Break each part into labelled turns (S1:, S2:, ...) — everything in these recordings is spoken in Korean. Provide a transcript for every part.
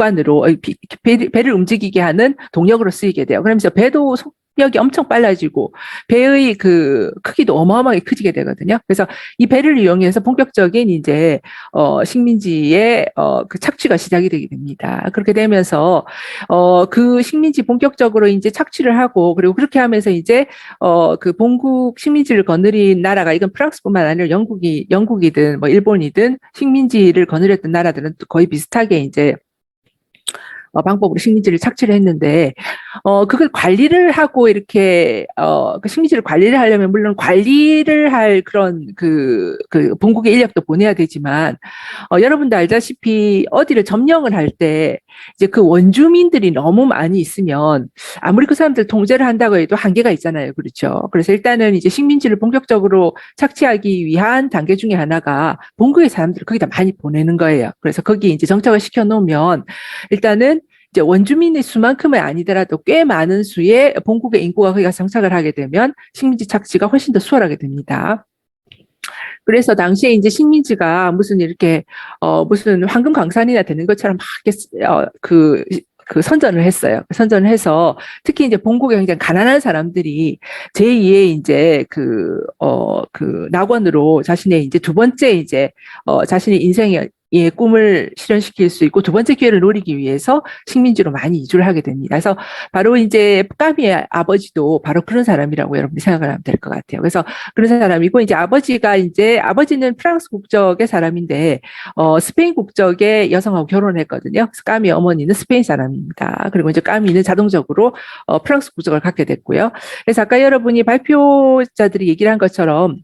S1: 기관으로 배를 움직이게 하는 동력으로 쓰이게 돼요. 그러면서 배도 속력이 엄청 빨라지고 배의 그 크기도 어마어마하게 커지게 되거든요. 그래서 이 배를 이용해서 본격적인 이제 식민지의 그 착취가 시작이 되게 됩니다. 그렇게 되면서 그 식민지 본격적으로 이제 착취를 하고, 그리고 그렇게 하면서 이제 그 본국 식민지를 거느린 나라가, 이건 프랑스뿐만 아니라 영국이든 뭐 일본이든 식민지를 거느렸던 나라들은 거의 비슷하게 이제 방법으로 식민지를 착취를 했는데, 그걸 관리를 하고 이렇게, 그 식민지를 관리를 하려면 물론 관리를 할 그런 그 본국의 인력도 보내야 되지만, 여러분도 알다시피 어디를 점령을 할 때 이제 그 원주민들이 너무 많이 있으면 아무리 그 사람들 통제를 한다고 해도 한계가 있잖아요. 그렇죠. 그래서 일단은 이제 식민지를 본격적으로 착취하기 위한 단계 중에 하나가 본국의 사람들을 거기다 많이 보내는 거예요. 그래서 거기 이제 정착을 시켜 놓으면 일단은 이제 원주민의 수만큼은 아니더라도 꽤 많은 수의 본국의 인구가 거기가 정착을 하게 되면 식민지 착취가 훨씬 더 수월하게 됩니다. 그래서 당시에 이제 식민지가 무슨 이렇게 무슨 황금 광산이나 되는 것처럼 막 이렇게 그 선전을 했어요. 선전을 해서 특히 이제 본국에 굉장히 가난한 사람들이 제2의 이제 그 낙원으로 자신의 이제 두 번째 이제 자신의 인생의 꿈을 실현시킬 수 있고 두 번째 기회를 노리기 위해서 식민지로 많이 이주를 하게 됩니다. 그래서 바로 이제 까미의 아버지도 바로 그런 사람이라고 여러분들이 생각을 하면 될 것 같아요. 그래서 그런 사람이고, 이제 아버지는 프랑스 국적의 사람인데 스페인 국적의 여성하고 결혼했거든요. 그래서 까미 어머니는 스페인 사람입니다. 그리고 이제 까미는 자동적으로 프랑스 국적을 갖게 됐고요. 그래서 아까 여러분이 발표자들이 얘기를 한 것처럼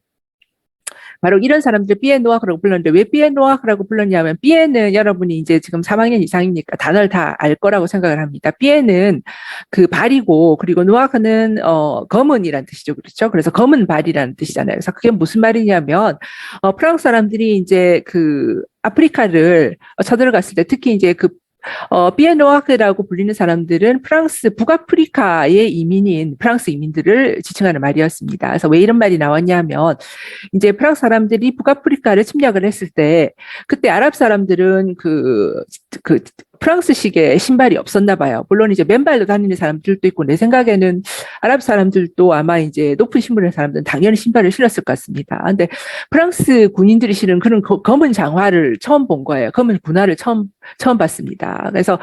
S1: 바로 이런 사람들 삐에 노아크라고 불렀는데, 왜 삐에 노아크라고 불렀냐면, 삐에는 여러분이 이제 지금 3학년 이상이니까 단어를 다 알 거라고 생각을 합니다. 삐에는 그 발이고, 그리고 노아크는 검은이라는 뜻이죠. 그렇죠? 그래서 검은 발이라는 뜻이잖아요. 그래서 그게 무슨 말이냐면 프랑스 사람들이 이제 그 아프리카를 쳐들어갔을 때, 특히 이제 그 비에노아크라고 불리는 사람들은 프랑스 북아프리카의 이민인 프랑스 이민들을 지칭하는 말이었습니다. 그래서 왜 이런 말이 나왔냐면, 이제 프랑스 사람들이 북아프리카를 침략을 했을 때 그때 아랍 사람들은 그 프랑스식의 신발이 없었나 봐요. 물론 이제 맨발로 다니는 사람들도 있고, 내 생각에는 아랍 사람들도 아마 이제 높은 신분의 사람들은 당연히 신발을 신었을 것 같습니다. 근데 프랑스 군인들이 신은 그런 검은 장화를 처음 본 거예요. 검은 군화를 처음 봤습니다. 그래서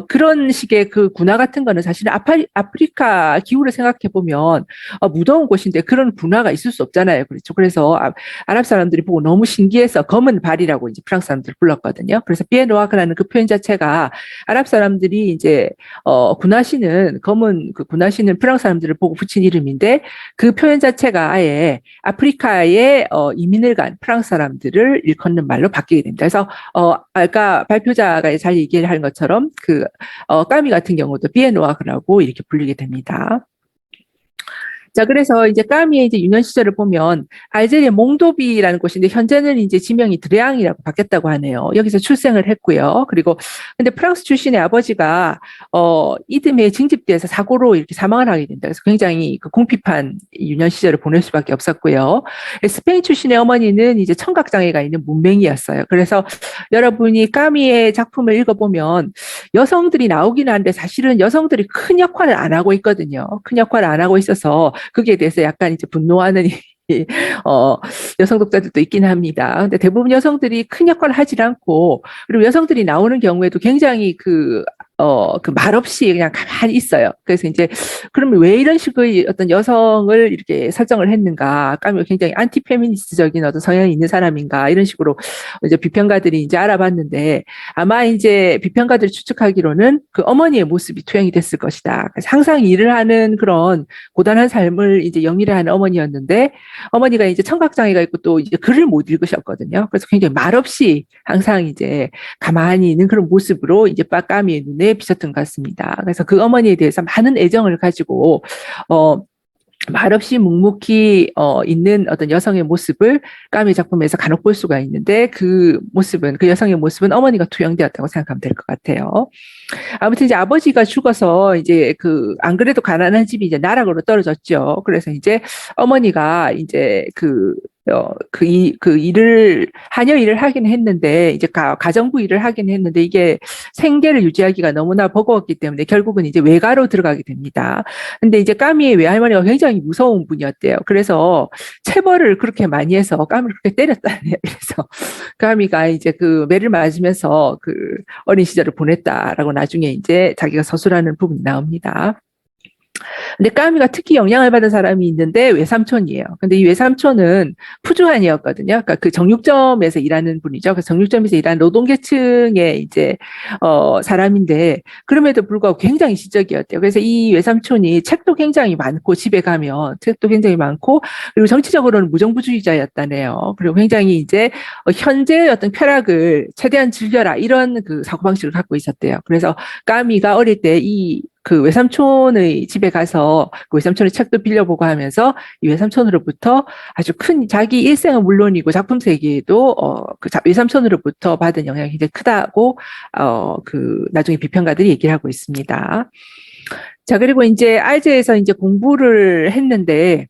S1: 그런 식의 그 군화 같은 거는 사실은 아프리카 기후를 생각해 보면 무더운 곳인데 그런 군화가 있을 수 없잖아요. 그렇죠. 그래서 아랍 사람들이 보고 너무 신기해서 검은 발이라고 이제 프랑스 사람들을 불렀거든요. 그래서 피에노아크라는 그 표현 자체가 아랍 사람들이 이제 검은 그 군화신은 프랑스 사람들을 보고 붙인 이름인데, 그 표현 자체가 아예 아프리카에 이민을 간 프랑스 사람들을 일컫는 말로 바뀌게 됩니다. 그래서 아까 발표자가 잘 얘기를 한 것처럼 까미 같은 경우도 비에노아크라고 이렇게 불리게 됩니다. 자, 그래서 이제 까미의 이제 유년 시절을 보면 알제리의 몽도비라는 곳인데, 현재는 이제 지명이 드레앙이라고 바뀌었다고 하네요. 여기서 출생을 했고요. 그리고 근데 프랑스 출신의 아버지가 이듬해 징집돼서 사고로 이렇게 사망을 하게 된다. 그래서 굉장히 그 궁핍한 유년 시절을 보낼 수밖에 없었고요. 스페인 출신의 어머니는 이제 청각 장애가 있는 문맹이였어요. 그래서 여러분이 까미의 작품을 읽어보면 여성들이 나오긴 하는데 사실은 여성들이 큰 역할을 안 하고 있거든요. 큰 역할을 안 하고 있어서 거기에 대해서 약간 이제 분노하는 여성 독자들도 있긴 합니다. 근데 대부분 여성들이 큰 역할을 하질 않고, 그리고 여성들이 나오는 경우에도 굉장히 그 말없이 그냥 가만히 있어요. 그래서 이제, 그러면 왜 이런 식의 어떤 여성을 이렇게 설정을 했는가? 까미 굉장히 안티페미니스트적인 어떤 성향이 있는 사람인가? 이런 식으로 이제 비평가들이 이제 알아봤는데, 아마 이제 비평가들이 추측하기로는 그 어머니의 모습이 투영이 됐을 것이다. 그래서 항상 일을 하는 그런 고단한 삶을 이제 영위를 하는 어머니였는데, 어머니가 이제 청각장애가 있고 또 이제 글을 못 읽으셨거든요. 그래서 굉장히 말없이 항상 이제 가만히 있는 그런 모습으로 이제 까미의 눈에 비쳤던 것 같습니다. 그래서 그 어머니에 대해서 많은 애정을 가지고 말없이 묵묵히 있는 어떤 여성의 모습을 까미 작품에서 간혹 볼 수가 있는데, 그 여성의 모습은 어머니가 투영되었다고 생각하면 될 것 같아요. 아무튼 이제 아버지가 죽어서 이제 안 그래도 가난한 집이 이제 나락으로 떨어졌죠. 그래서 이제 어머니가 이제 그 일을, 한여 일을 하긴 했는데, 이제 가정부 일을 하긴 했는데, 이게 생계를 유지하기가 너무나 버거웠기 때문에 결국은 이제 외가로 들어가게 됩니다. 근데 이제 까미의 외할머니가 굉장히 무서운 분이었대요. 그래서 체벌을 그렇게 많이 해서 까미를 그렇게 때렸다네요. 그래서 까미가 이제 그 매를 맞으면서 그 어린 시절을 보냈다라고 나중에 이제 자기가 서술하는 부분이 나옵니다. 근데 까미가 특히 영향을 받은 사람이 있는데 외삼촌이에요. 근데 이 외삼촌은 푸주한이었거든요. 그러니까 그 정육점에서 일하는 분이죠. 그 정육점에서 일하는 노동계층의 이제 사람인데 그럼에도 불구하고 굉장히 시적이었대요. 그래서 이 외삼촌이 책도 굉장히 많고 집에 가면 책도 굉장히 많고 그리고 정치적으로는 무정부주의자였다네요. 그리고 굉장히 이제 현재의 어떤 쾌락을 최대한 즐겨라 이런 그 사고방식을 갖고 있었대요. 그래서 까미가 어릴 때이 그 외삼촌의 집에 가서 그 외삼촌의 책도 빌려보고 하면서 이 외삼촌으로부터 아주 큰 자기 일생은 물론이고 작품 세계에도 그 외삼촌으로부터 받은 영향이 굉장히 크다고 그 나중에 비평가들이 얘기를 하고 있습니다. 자, 그리고 이제 알제에서 이제 공부를 했는데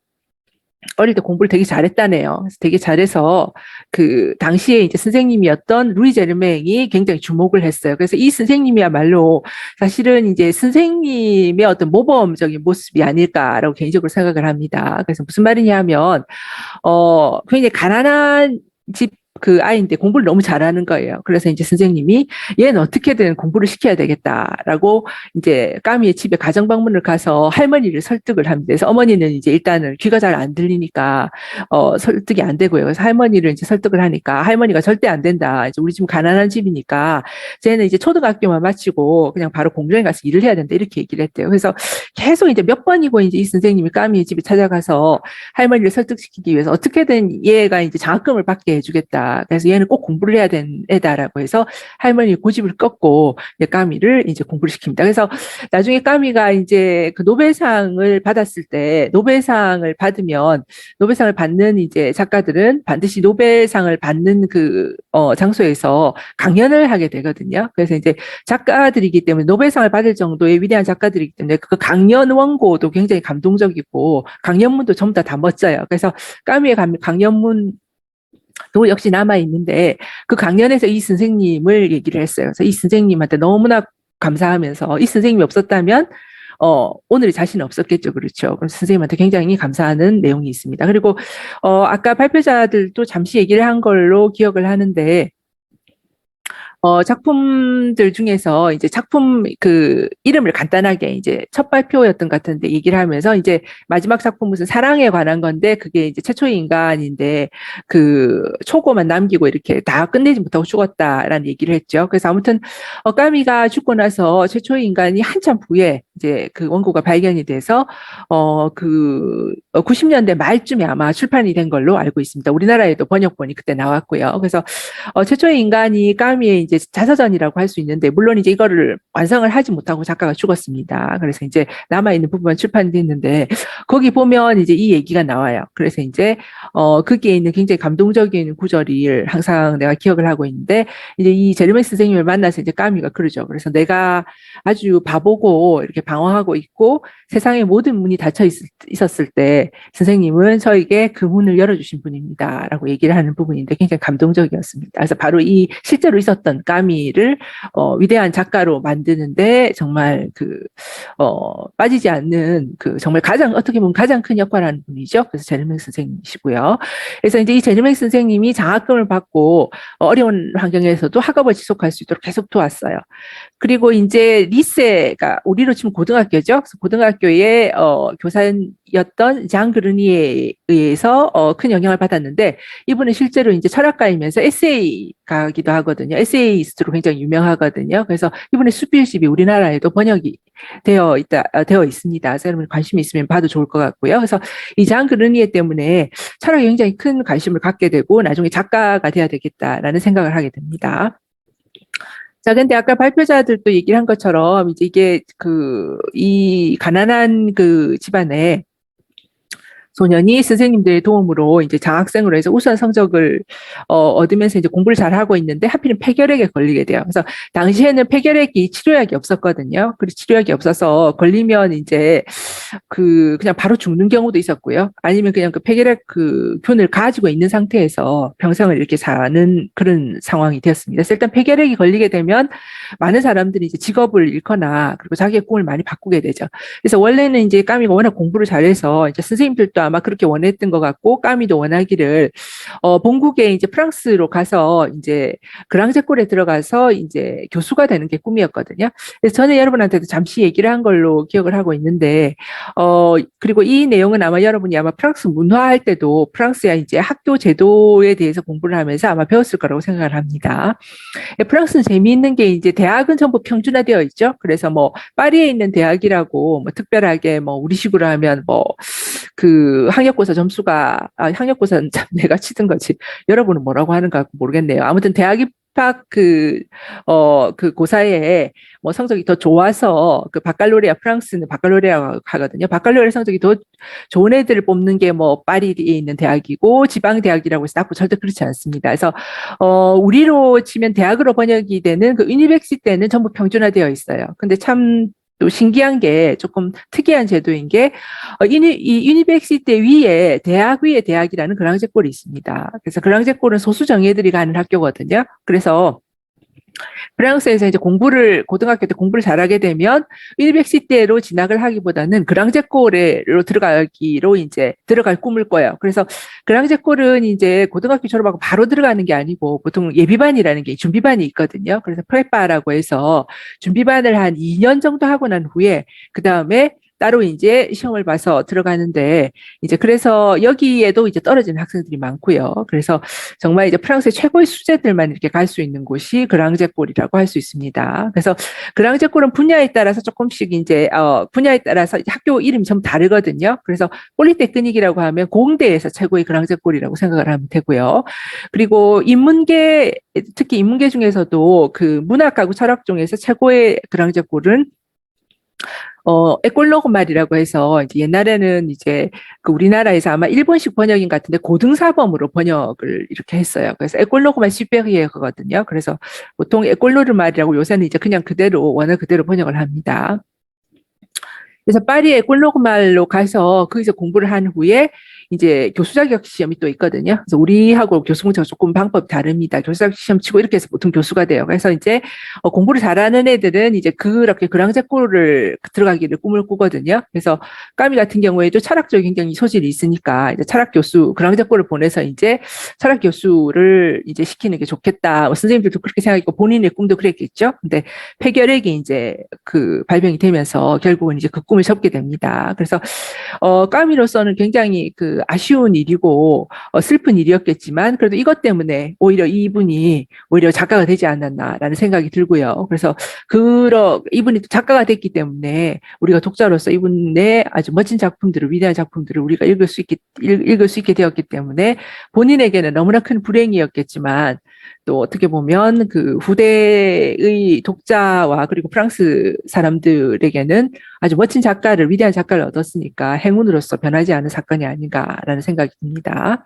S1: 어릴 때 공부를 되게 잘했다네요. 그래서 되게 잘해서 그 당시에 이제 선생님이었던 루이 제르맹이 굉장히 주목을 했어요. 그래서 이 선생님이야말로 사실은 이제 선생님의 어떤 모범적인 모습이 아닐까라고 개인적으로 생각을 합니다. 그래서 무슨 말이냐면 굉장히 가난한 집 그 아이인데 공부를 너무 잘하는 거예요. 그래서 이제 선생님이 얘는 어떻게든 공부를 시켜야 되겠다라고 이제 까미의 집에 가정 방문을 가서 할머니를 설득을 합니다. 그래서 어머니는 이제 일단은 귀가 잘 안 들리니까 설득이 안 되고요. 그래서 할머니를 이제 설득을 하니까 할머니가 절대 안 된다. 이제 우리 집 가난한 집이니까 쟤는 이제 초등학교만 마치고 그냥 바로 공장에 가서 일을 해야 된다 이렇게 얘기를 했대요. 그래서 계속 이제 몇 번이고 이제 이 선생님이 까미의 집에 찾아가서 할머니를 설득시키기 위해서 어떻게든 얘가 이제 장학금을 받게 해주겠다. 그래서 얘는 꼭 공부를 해야 되는 애다라고 해서 할머니 고집을 꺾고 까미를 이제 공부를 시킵니다. 그래서 나중에 까미가 이제 그 노벨상을 받았을 때 노벨상을 받으면 노벨상을 받는 이제 작가들은 반드시 노벨상을 받는 그 장소에서 강연을 하게 되거든요. 그래서 이제 작가들이기 때문에 노벨상을 받을 정도의 위대한 작가들이기 때문에 그 강연 원고도 굉장히 감동적이고 강연문도 전부 다 멋져요. 그래서 까미의 강연문 도 역시 남아 있는데 그 강연에서 이 선생님을 얘기를 했어요. 그래서 이 선생님한테 너무나 감사하면서 이 선생님이 없었다면 오늘의 자신은 없었겠죠. 그렇죠. 그럼 선생님한테 굉장히 감사하는 내용이 있습니다. 그리고 아까 발표자들도 잠시 얘기를 한 걸로 기억을 하는데 작품들 중에서 이제 작품 그 이름을 간단하게 이제 첫 발표였던 것 같은데 얘기를 하면서 이제 마지막 작품 무슨 사랑에 관한 건데 그게 이제 최초의 인간인데 그 초고만 남기고 이렇게 다 끝내지 못하고 죽었다라는 얘기를 했죠. 그래서 아무튼 까미가 죽고 나서 최초의 인간이 한참 후에 이제 그 원고가 발견이 돼서 그 90년대 말쯤에 아마 출판이 된 걸로 알고 있습니다. 우리나라에도 번역본이 그때 나왔고요. 그래서 최초의 인간이 까미의 이제 자서전이라고 할 수 있는데 물론 이제 이거를 완성을 하지 못하고 작가가 죽었습니다. 그래서 이제 남아 있는 부분만 출판됐는데 거기 보면 이제 이 얘기가 나와요. 그래서 이제 거기에 있는 굉장히 감동적인 구절을 항상 내가 기억을 하고 있는데 이제 이 제르맹 선생님을 만나서 이제 까미가 그러죠. 그래서 내가 아주 바보고 이렇게 방황하고 있고 세상의 모든 문이 닫혀 있었을 때 선생님은 저에게 그 문을 열어주신 분입니다라고 얘기를 하는 부분인데 굉장히 감동적이었습니다. 그래서 바로 이 실제로 있었던 까미를 위대한 작가로 만드는데 정말 그 빠지지 않는 그 정말 가장 어떻게 보면 가장 큰 역할을 하는 분이죠. 그래서 제르맹 선생님이시고요. 그래서 이제 이 제르맹 선생님이 장학금을 받고 어려운 환경에서도 학업을 지속할 수 있도록 계속 도왔어요. 그리고 이제 리세가 우리로 치면 고등학교죠. 그래서 고등학교의 교사였던 장 그르니에 의해서 큰 영향을 받았는데 이분은 실제로 이제 철학가이면서 에세이가기도 하거든요. 에세이스트로 굉장히 유명하거든요. 그래서 이분의 수필집이 우리나라에도 번역이 되어 있습니다. 그래서 여러분 관심이 있으면 봐도 좋을 것 같고요. 그래서 이 장 그르니에 때문에 철학에 굉장히 큰 관심을 갖게 되고 나중에 작가가 돼야 되겠다라는 생각을 하게 됩니다. 자, 근데 아까 발표자들도 얘기를 한 것처럼 이제 이게 이 가난한 그 집안에 소년이 선생님들의 도움으로 이제 장학생으로 해서 우수한 성적을 얻으면서 이제 공부를 잘 하고 있는데 하필은 폐결핵에 걸리게 돼요. 그래서 당시에는 폐결핵이 치료약이 없었거든요. 그리고 치료약이 없어서 걸리면 이제 그냥 바로 죽는 경우도 있었고요. 아니면 그냥 그 폐결핵 그 균을 가지고 있는 상태에서 평생을 이렇게 사는 그런 상황이 되었습니다. 그래서 일단 폐결핵이 걸리게 되면 많은 사람들이 이제 직업을 잃거나 그리고 자기의 꿈을 많이 바꾸게 되죠. 그래서 원래는 이제 까미가 워낙 공부를 잘해서 이제 선생님들도 아마 그렇게 원했던 것 같고 까미도 원하기를 본국에 이제 프랑스로 가서 이제 그랑제골에 들어가서 이제 교수가 되는 게 꿈이었거든요. 그래서 저는 여러분한테도 잠시 얘기를 한 걸로 기억을 하고 있는데 그리고 이 내용은 아마 여러분이 아마 프랑스 문화할 때도 프랑스의 이제 학교 제도에 대해서 공부를 하면서 아마 배웠을 거라고 생각을 합니다. 프랑스는 재미있는 게 이제 대학은 전부 평준화되어 있죠. 그래서 뭐 파리에 있는 대학이라고 뭐 특별하게 뭐 우리식으로 하면 뭐 그 학력고사 점수가 학력고사는 참 내가 치던 거지. 여러분은 뭐라고 하는가 모르겠네요. 아무튼 대학 입학 그 고사에 뭐 성적이 더 좋아서 그 바칼로레아 프랑스는 바칼로레아 하거든요. 바칼로레아 성적이 더 좋은 애들을 뽑는 게 뭐 파리에 있는 대학이고 지방 대학이라고 해서 나고 절대 그렇지 않습니다. 그래서 우리로 치면 대학으로 번역이 되는 그 유니버시티 때는 전부 평준화되어 있어요. 근데 참 또 신기한 게 조금 특이한 제도인 게 이 유니버시티 위에 대학 위에 대학이라는 그랑제골이 있습니다. 그래서 그랑제골은 소수 정예들이 가는 학교거든요. 그래서 프랑스에서 이제 고등학교 때 공부를 잘하게 되면 유니버시티로 진학을 하기보다는 그랑제골로 들어가기로 이제 들어갈 꿈을 꿔요. 그래서 그랑제골은 이제 고등학교 졸업하고 바로 들어가는 게 아니고 보통 예비반이라는 게 준비반이 있거든요. 그래서 프레파라고 해서 준비반을 한 2년 정도 하고 난 후에 그 다음에 따로 이제 시험을 봐서 들어가는데 이제 그래서 여기에도 이제 떨어지는 학생들이 많고요. 그래서 정말 이제 프랑스의 최고의 수재들만 이렇게 갈 수 있는 곳이 그랑제골이라고 할 수 있습니다. 그래서 그랑제골은 분야에 따라서 조금씩 이제 분야에 따라서 이제 학교 이름이 좀 다르거든요. 그래서 폴리테크닉이라고 하면 공대에서 최고의 그랑제골이라고 생각을 하면 되고요. 그리고 인문계 특히 인문계 중에서도 그 문학하고 철학 중에서 최고의 그랑제골은 에꼴로그말이라고 해서 이제 옛날에는 이제 그 우리나라에서 아마 일본식 번역인 같은데 고등사범으로 번역을 이렇게 했어요. 그래서 에꼴로그말 시베리에거든요. 그래서 보통 에꼴로르말이라고 요새는 이제 그냥 그대로 원어 그대로 번역을 합니다. 그래서 파리에 꼴로그말로 가서 거기서 공부를 한 후에 이제 교수 자격 시험이 또 있거든요. 그래서 우리하고 교수 문제가 조금 방법이 다릅니다. 교수 자격 시험 치고 이렇게 해서 보통 교수가 돼요. 그래서 이제 공부를 잘하는 애들은 이제 그렇게 그랑제골을 들어가기를 꿈을 꾸거든요. 그래서 까미 같은 경우에도 철학적 굉장히 소질이 있으니까 이제 철학 교수 그랑제골을 보내서 이제 철학 교수를 이제 시키는 게 좋겠다. 선생님들도 그렇게 생각했고 본인의 꿈도 그랬겠죠. 근데 폐결핵이 이제 그 발병이 되면서 결국은 이제 그 꿈을 접게 됩니다. 그래서 까미로서는 굉장히 그 아쉬운 일이고 슬픈 일이었겠지만 그래도 이것 때문에 오히려 이분이 오히려 작가가 되지 않았나라는 생각이 들고요. 그래서 이분이 작가가 됐기 때문에 우리가 독자로서 이분의 아주 멋진 작품들을 위대한 작품들을 우리가 읽을 수 있게 되었기 때문에 본인에게는 너무나 큰 불행이었겠지만 또 어떻게 보면 그 후대의 독자와 그리고 프랑스 사람들에게는 아주 멋진 작가를 위대한 작가를 얻었으니까 행운으로서 변하지 않은 사건이 아닌가라는 생각이 듭니다.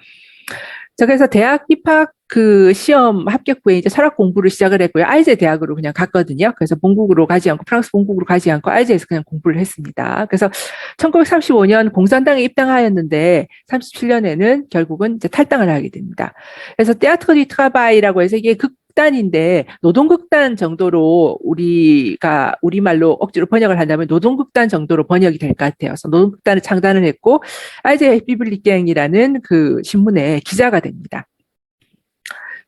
S1: 자, 그래서 대학 입학 그 시험 합격 후에 이제 철학 공부를 시작을 했고요. 알제 대학으로 그냥 갔거든요. 그래서 본국으로 가지 않고 프랑스 본국으로 가지 않고 알제에서 그냥 공부를 했습니다. 그래서 1935년 공산당에 입당하였는데 37년에는 결국은 이제 탈당을 하게 됩니다. 그래서 테아트르 디 트라바이라고 해서 이게 극단인데 노동극단 정도로 우리가 우리말로 억지로 번역을 한다면 노동극단 정도로 번역이 될 것 같아요. 그래서 노동극단을 창단을 했고 알제 비블리갱이라는 그 신문에 기자가 됩니다.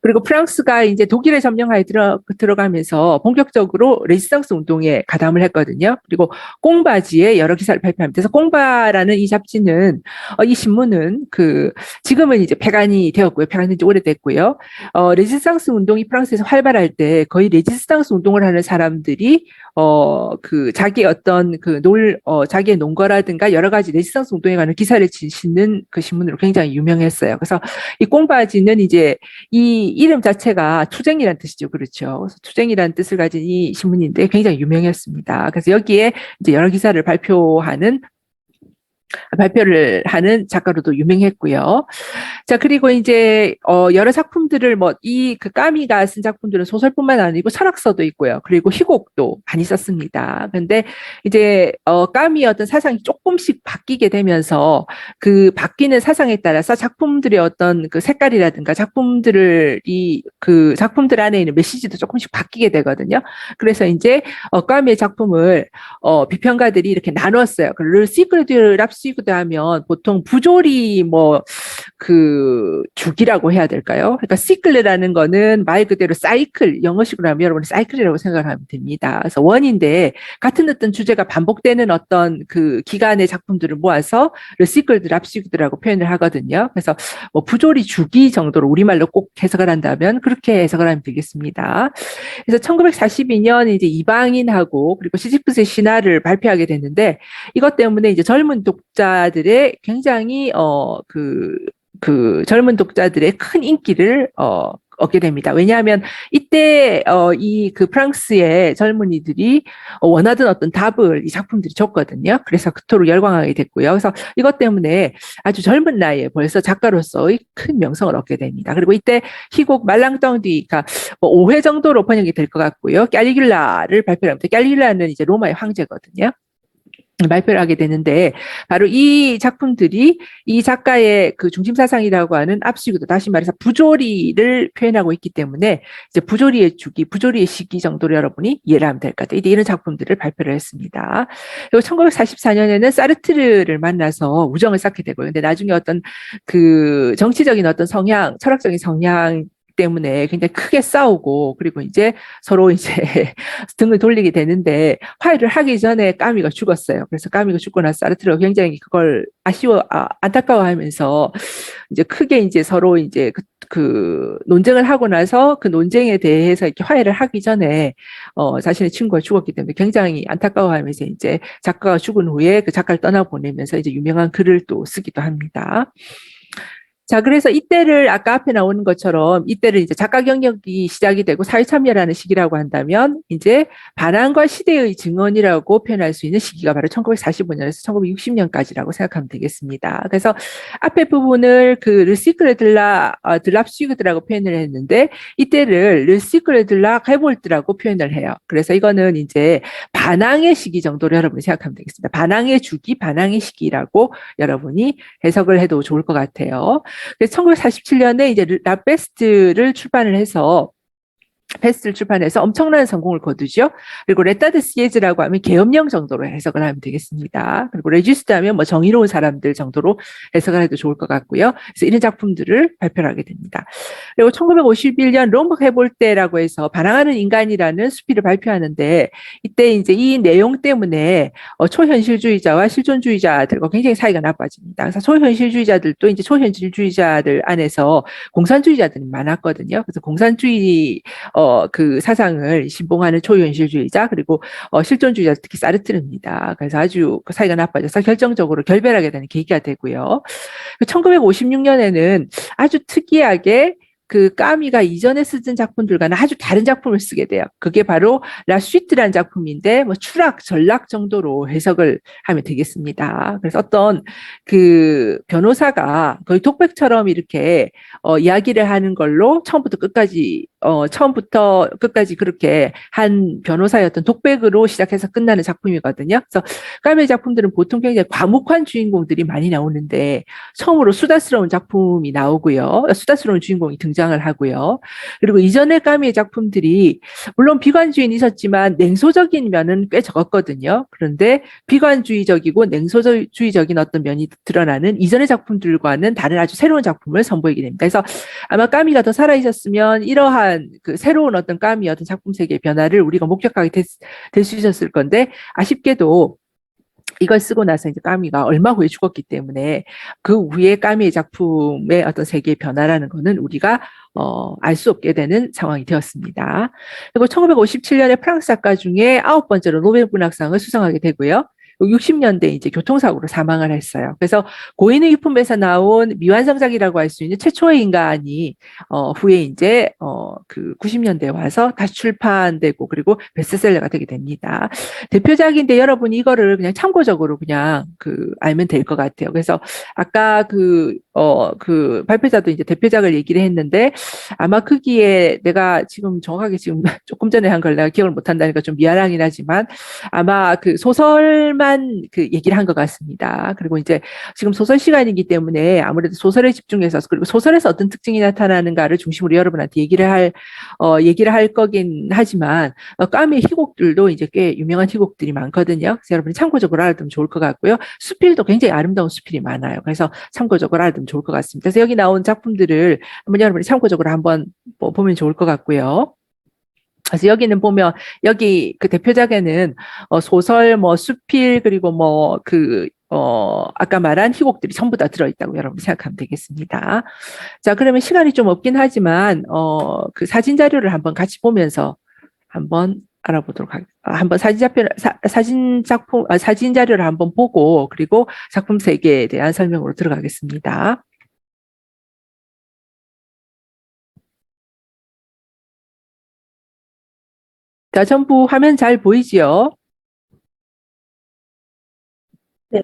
S1: 그리고 프랑스가 이제 독일에 점령하에 들어가면서 본격적으로 레지스탕스 운동에 가담을 했거든요. 그리고 꽁바지에 여러 기사를 발표합니다. 그래서 꽁바라는 이 잡지는 이 신문은 지금은 이제 폐간이 되었고요. 폐간된 지 오래됐고요. 레지스탕스 운동이 프랑스에서 활발할 때 거의 레지스탕스 운동을 하는 사람들이 자기의 논거라든가 여러 가지 레지스탕스 운동에 관한 기사를 싣는 그 신문으로 굉장히 유명했어요. 그래서 이 꽁바지는 이제 이 이름 자체가 투쟁이라는 뜻이죠. 그렇죠. 그래서 투쟁이라는 뜻을 가진 이 신문인데 굉장히 유명했습니다. 그래서 여기에 이제 여러 기사를 발표하는 발표를 하는 작가로도 유명했고요. 자, 그리고 이제, 여러 작품들을 그 까미가 쓴 작품들은 소설뿐만 아니고 철학서도 있고요. 그리고 희곡도 많이 썼습니다. 근데 이제, 까미의 어떤 사상이 조금씩 바뀌게 되면서 그 바뀌는 사상에 따라서 작품들의 어떤 그 색깔이라든가 그 작품들 안에 있는 메시지도 조금씩 바뀌게 되거든요. 그래서 이제, 까미의 작품을, 비평가들이 이렇게 나눴어요. 르 시크레드 랍시그드 하면 보통 부조리 주기라고 해야 될까요? 그러니까 시클이라는 거는 말 그대로 사이클, 영어식으로 하면 여러분 사이클이라고 생각을 하면 됩니다. 그래서 원인데 같은 어떤 주제가 반복되는 어떤 그 기간의 작품들을 모아서 르시클드 랍시그드라고 표현을 하거든요. 그래서 부조리 주기 정도로 우리말로 꼭 해석을 한다면 그렇게 해석을 하면 되겠습니다. 그래서 1942년 이제 이방인하고 그리고 시지프스의 신화를 발표하게 됐는데 이것 때문에 이제 젊은 독자들의 굉장히 젊은 독자들의 큰 인기를 얻게 됩니다. 왜냐하면 이때 이 그 프랑스의 젊은이들이 원하던 어떤 답을 이 작품들이 줬거든요. 그래서 그토록 열광하게 됐고요. 그래서 이것 때문에 아주 젊은 나이에 벌써 작가로서의 큰 명성을 얻게 됩니다. 그리고 이때 희곡 말랑덩디가 5회 정도로 번역이 될 것 같고요. 깔리귤라를 발표합니다. 깔리귤라는 이제 로마의 황제거든요. 발표를 하게 되는데 바로 이 작품들이 이 작가의 그 중심 사상이라고 하는 압시그도 다시 말해서 부조리를 표현하고 있기 때문에 이제 부조리의 주기, 부조리의 시기 정도로 여러분이 이해를 하면 될 것 같아요. 이런 작품들을 발표를 했습니다. 그리고 1944년에는 사르트르를 만나서 우정을 쌓게 되고요. 근데 나중에 어떤 그 정치적인 어떤 성향, 철학적인 성향 때문에 굉장히 크게 싸우고 그리고 이제 서로 이제 등을 돌리게 되는데 화해를 하기 전에 까미가 죽었어요. 그래서 까미가 죽고 나서 사르트르가 굉장히 그걸 안타까워하면서 이제 크게 이제 서로 이제 그 논쟁을 하고 나서 그 논쟁에 대해서 이렇게 화해를 하기 전에 자신의 친구가 죽었기 때문에 굉장히 안타까워하면서 이제 작가가 죽은 후에 그 작가를 떠나보내면서 이제 유명한 글을 또 쓰기도 합니다. 자, 그래서 이때를 아까 앞에 나오는 것처럼 이때를 이제 작가 경력이 시작이 되고 사회참여라는 시기라고 한다면 이제 반환과 시대의 증언이라고 표현할 수 있는 시기가 바로 1945년에서 1960년까지라고 생각하면 되겠습니다. 그래서 앞에 부분을 그 르시클레 들랍시그드라고 표현을 했는데 이때를 르시클레 들락 해볼트라고 표현을 해요. 그래서 이거는 이제 반항의 시기 정도로 여러분이 생각하면 되겠습니다. 반항의 주기, 반항의 시기라고 여러분이 해석을 해도 좋을 것 같아요. 그래서 1947년에 이제 라페스트를 출판을 해서 패스트를 출판해서 엄청난 성공을 거두죠. 그리고 레타드 시에즈라고 하면 계엄령 정도로 해석을 하면 되겠습니다. 그리고 레지스트 하면 정의로운 사람들 정도로 해석을 해도 좋을 것 같고요. 그래서 이런 작품들을 발표를 하게 됩니다. 그리고 1951년 롬 해볼때라고 해서 반항하는 인간이라는 수필을 발표하는데 이때 이제 이 내용 때문에 초현실주의자와 실존주의자들과 굉장히 사이가 나빠집니다. 그래서 초현실주의자들도 이제 초현실주의자들 안에서 공산주의자들이 많았거든요. 그래서 공산주의 그 사상을 신봉하는 초현실주의자 그리고 실존주의자 특히 사르트르입니다. 그래서 아주 그 사이가 나빠져서 결정적으로 결별하게 되는 계기가 되고요. 1956년에는 아주 특이하게 그 까미가 이전에 쓰던 작품들과는 아주 다른 작품을 쓰게 돼요. 그게 바로 라슈이트라는 작품인데 추락, 전락 정도로 해석을 하면 되겠습니다. 그래서 어떤 그 변호사가 거의 독백처럼 이렇게 이야기를 하는 걸로 처음부터 끝까지 그렇게 한 변호사의 어떤 독백으로 시작해서 끝나는 작품이거든요. 그래서 까미의 작품들은 보통 굉장히 과묵한 주인공들이 많이 나오는데 처음으로 수다스러운 작품이 나오고요. 수다스러운 주인공이 등장을 하고요. 그리고 이전의 까미의 작품들이 물론 비관주의는 있었지만 냉소적인 면은 꽤 적었거든요. 그런데 비관주의적이고 냉소주의적인 어떤 면이 드러나는 이전의 작품들과는 다른 아주 새로운 작품을 선보이게 됩니다. 그래서 아마 까미가 더 살아있었으면 이러한 그 새로운 어떤 까미의 어떤 작품 세계의 변화를 우리가 목격하게 될 수 있었을 건데 아쉽게도 이걸 쓰고 나서 이제 까미가 얼마 후에 죽었기 때문에 그 후에 까미의 작품의 어떤 세계의 변화라는 거는 우리가 알 수 없게 되는 상황이 되었습니다. 그리고 1957년에 프랑스 작가 중에 9번째로 노벨 문학상을 수상하게 되고요. 60년대 이제 교통사고로 사망을 했어요. 그래서 고인의 유품에서 나온 미완성작이라고 할 수 있는 최초의 인간이 후에 이제 그 90년대에 와서 다시 출판되고 그리고 베스트셀러가 되게 됩니다. 대표작인데 여러분이 이거를 그냥 참고적으로 그냥 그 알면 될 것 같아요. 그래서 아까 그 발표자도 이제 대표작을 얘기를 했는데 아마 크기에 내가 지금 정확하게 지금 조금 전에 한 걸 내가 기억을 못 한다니까 좀 미안하긴 하지만 아마 그 소설만 그 얘기를 한 것 같습니다. 그리고 이제 지금 소설 시간이기 때문에 아무래도 소설에 집중해서 그리고 소설에서 어떤 특징이 나타나는가를 중심으로 여러분한테 얘기를 할 거긴 하지만 까미의 희곡들도 이제 꽤 유명한 희곡들이 많거든요. 그래서 여러분이 참고적으로 알아두면 좋을 것 같고요. 수필도 굉장히 아름다운 수필이 많아요. 그래서 참고적으로 알아두면 좋을 것 같습니다. 그래서 여기 나온 작품들을 한번 여러분이 참고적으로 한번 보면 좋을 것 같고요. 그래서 여기는 보면 여기 그 대표작에는 소설, 뭐 수필 그리고 뭐 아까 말한 희곡들이 전부 다 들어있다고 여러분 생각하면 되겠습니다. 자, 그러면 시간이 좀 없긴 하지만 그 사진 자료를 한번 같이 보면서 한번 알아보도록 하겠습니다. 한번 사진 자료를 한번 보고 그리고 작품 세계에 대한 설명으로 들어가겠습니다. 자, 전부 화면 잘 보이지요? 네.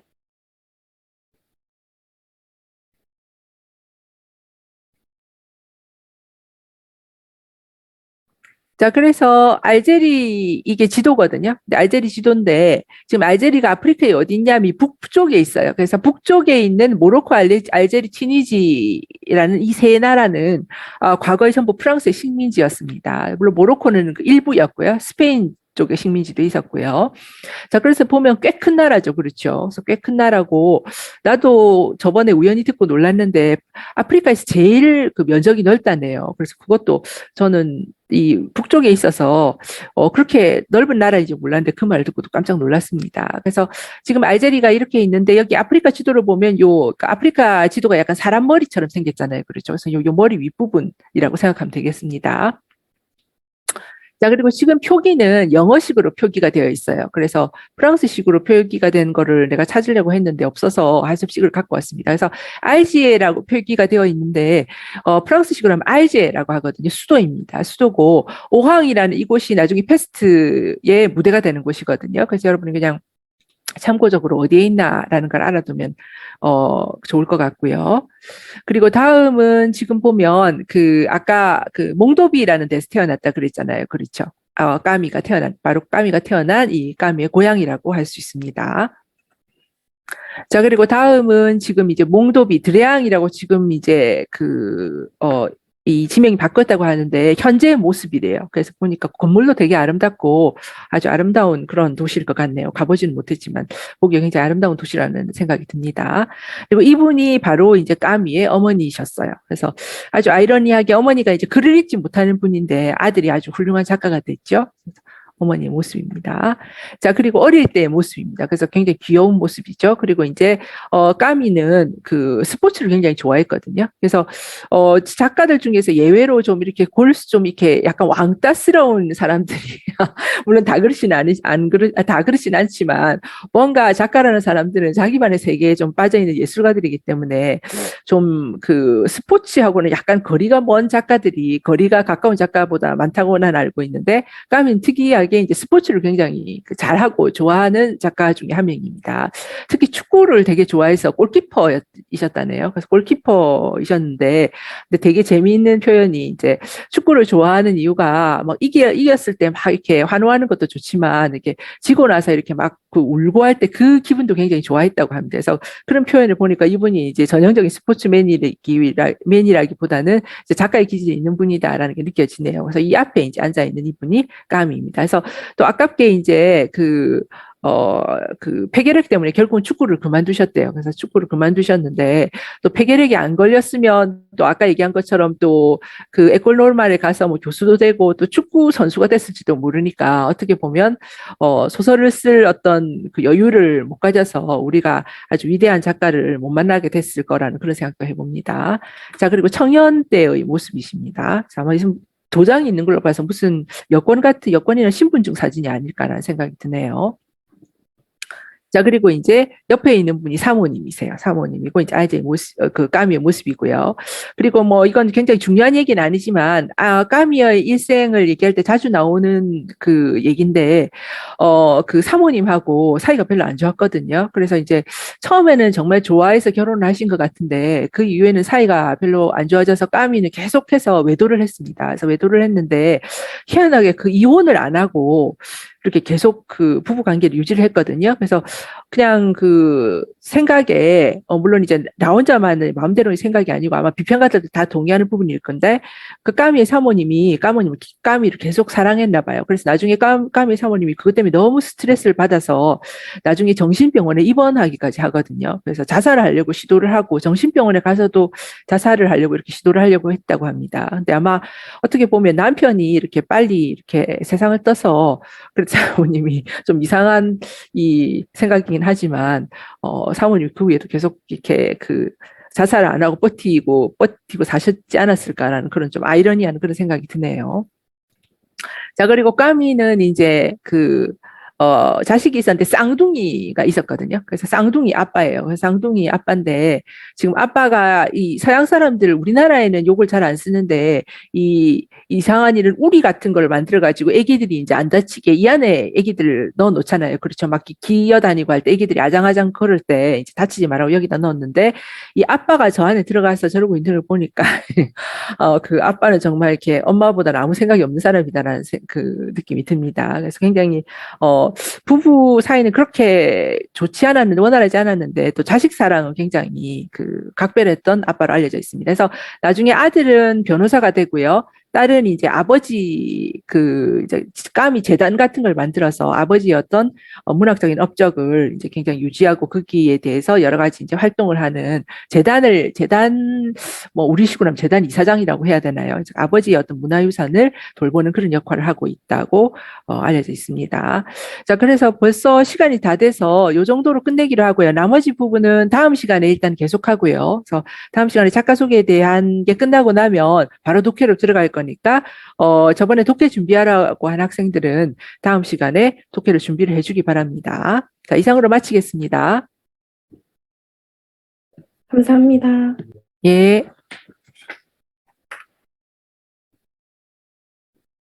S1: 자, 그래서 알제리 이게 지도거든요. 근데 알제리 지도인데 지금 알제리가 아프리카에 어디 있냐면 북쪽에 있어요. 그래서 북쪽에 있는 모로코, 알제리, 튀니지라는 이 세 나라는 과거에 전부 프랑스의 식민지였습니다. 물론 모로코는 그 일부였고요. 스페인 쪽의 식민지도 있었고요. 자, 그래서 보면 꽤 큰 나라죠. 그렇죠. 그래서 꽤 큰 나라고, 나도 저번에 우연히 듣고 놀랐는데, 아프리카에서 제일 그 면적이 넓다네요. 그래서 그것도 저는 이 북쪽에 있어서, 그렇게 넓은 나라인지 몰랐는데 그 말 듣고도 깜짝 놀랐습니다. 그래서 지금 알제리가 이렇게 있는데, 여기 아프리카 지도를 보면 그 아프리카 지도가 약간 사람 머리처럼 생겼잖아요. 그렇죠. 그래서 요 머리 윗부분이라고 생각하면 되겠습니다. 자, 그리고 지금 표기는 영어식으로 표기가 되어 있어요. 그래서 프랑스식으로 표기가 된 거를 내가 찾으려고 했는데 없어서 한접식을 갖고 왔습니다. 그래서 알지에라고 표기가 되어 있는데, 프랑스식으로 하면 알제라고 하거든요. 수도입니다. 수도고, 오항이라는 이곳이 나중에 페스트의 무대가 되는 곳이거든요. 그래서 여러분이 그냥 참고적으로 어디에 있나라는 걸 알아두면, 좋을 것 같고요. 그리고 다음은 지금 보면 아까 그 몽도비라는 데서 태어났다 그랬잖아요. 그렇죠. 바로 까미가 태어난 이 까미의 고향이라고 할 수 있습니다. 자, 그리고 다음은 지금 이제 몽도비, 드레앙이라고 지금 이제 이 지명이 바뀌었다고 하는데 현재의 모습이래요. 그래서 보니까 건물도 되게 아름답고 아주 아름다운 그런 도시일 것 같네요. 가보지는 못했지만 보기 굉장히 아름다운 도시라는 생각이 듭니다. 그리고 이분이 바로 이제 까미의 어머니셨어요. 그래서 아주 아이러니하게 어머니가 이제 글을 읽지 못하는 분인데 아들이 아주 훌륭한 작가가 됐죠. 어머니의 모습입니다. 자, 그리고 어릴 때의 모습입니다. 그래서 굉장히 귀여운 모습이죠. 그리고 이제, 까미는 그 스포츠를 굉장히 좋아했거든요. 그래서, 작가들 중에서 예외로 좀 이렇게 좀 이렇게 약간 왕따스러운 사람들이, 물론 다 그렇진 다 그렇진 않지만, 뭔가 작가라는 사람들은 자기만의 세계에 좀 빠져있는 예술가들이기 때문에 좀 그 스포츠하고는 약간 거리가 가까운 작가보다 많다고 난 알고 있는데, 까미는 특이하게 이제 스포츠를 굉장히 잘하고 좋아하는 작가 중에 한 명입니다. 특히 축구를 되게 좋아해서 골키퍼이셨다네요. 그래서 골키퍼이셨는데, 근데 되게 재미있는 표현이 이제 축구를 좋아하는 이유가 막 이겼을 때 막 이렇게 환호하는 것도 좋지만 이렇게 지고 나서 이렇게 막 그 울고 할 때 그 기분도 굉장히 좋아했다고 합니다. 그래서 그런 표현을 보니까 이분이 이제 전형적인 스포츠맨이라기보다는 이제 작가의 기질이 있는 분이다라는 게 느껴지네요. 그래서 이 앞에 이제 앉아 있는 이분이 까미입니다. 그래서 또 아깝게 이제 그 폐결핵 때문에 결국은 축구를 그만두셨대요. 그래서 축구를 그만두셨는데 또 폐결핵이 안 걸렸으면 또 아까 얘기한 것처럼 또 그 에콜 노르말에 가서 뭐 교수도 되고 또 축구 선수가 됐을지도 모르니까 어떻게 보면 소설을 쓸 어떤 그 여유를 못 가져서 우리가 아주 위대한 작가를 못 만나게 됐을 거라는 그런 생각도 해봅니다. 자, 그리고 청년 때의 모습이십니다. 자, 뭐 도장이 있는 걸로 봐서 무슨 여권이나 신분증 사진이 아닐까라는 생각이 드네요. 자, 그리고 이제 옆에 있는 분이 사모님이세요. 사모님이고, 이제 아이들의 모습, 그 까미의 모습이고요. 그리고 뭐, 이건 굉장히 중요한 얘기는 아니지만, 까미의 일생을 얘기할 때 자주 나오는 그 얘기인데, 그 사모님하고 사이가 별로 안 좋았거든요. 그래서 이제 처음에는 정말 좋아해서 결혼을 하신 것 같은데, 그 이후에는 사이가 별로 안 좋아져서 까미는 계속해서 외도를 했습니다. 그래서 외도를 했는데, 희한하게 그 이혼을 안 하고, 이렇게 계속 그 부부 관계를 유지를 했거든요. 그래서 그냥 그 생각에, 물론 이제 나 혼자만의 마음대로의 생각이 아니고 아마 비평가들도 다 동의하는 부분일 건데, 그 까미의 사모님이, 까미를 계속 사랑했나 봐요. 그래서 나중에 까미의 사모님이 그것 때문에 너무 스트레스를 받아서 나중에 정신병원에 입원하기까지 하거든요. 그래서 자살을 하려고 시도를 하고, 정신병원에 가서도 자살을 하려고 이렇게 시도를 하려고 했다고 합니다. 근데 아마 어떻게 보면 남편이 이렇게 빨리 이렇게 세상을 떠서, 그래서 사모님이 좀 이상한 이 생각이긴 하지만, 사모님 그 후에도 계속 이렇게 그 자살을 안 하고 버티고 사셨지 않았을까라는 그런 좀 아이러니한 그런 생각이 드네요. 자, 그리고 까미는 이제 자식이 있었는데 쌍둥이가 있었거든요. 그래서 쌍둥이 아빠예요. 그래서 쌍둥이 아빠인데, 지금 아빠가 이 서양 사람들, 우리나라에는 욕을 잘 안 쓰는데, 이 이상한 일은 우리 같은 걸 만들어가지고 애기들이 이제 안 다치게 이 안에 애기들을 넣어 놓잖아요. 그렇죠. 막 기어다니고 할 때 애기들이 아장아장 걸을 때 이제 다치지 말라고 여기다 넣었는데, 이 아빠가 저 안에 들어가서 저러고 있는 걸 보니까, 그 아빠는 정말 이렇게 엄마보다는 아무 생각이 없는 사람이다라는 그 느낌이 듭니다. 그래서 굉장히, 부부 사이는 그렇게 좋지 않았는데, 원활하지 않았는데, 또 자식 사랑은 굉장히 그 각별했던 아빠로 알려져 있습니다. 그래서 나중에 아들은 변호사가 되고요. 딸은 이제 아버지 이제 까미 재단 같은 걸 만들어서 아버지의 어떤 문학적인 업적을 이제 굉장히 유지하고 거기에 대해서 여러 가지 이제 활동을 하는 뭐 우리 식으로 하면 재단 이사장이라고 해야 되나요? 아버지의 어떤 문화유산을 돌보는 그런 역할을 하고 있다고 알려져 있습니다. 자, 그래서 벌써 시간이 다 돼서 요 정도로 끝내기로 하고요. 나머지 부분은 다음 시간에 일단 계속하고요. 그래서 다음 시간에 작가 소개에 대한 게 끝나고 나면 바로 독해로 들어갈 거니까 저번에 독해 준비하라고 한 학생들은 다음 시간에 독해를 준비를 해주기 바랍니다. 자, 이상으로 마치겠습니다.
S2: 감사합니다.
S1: 예.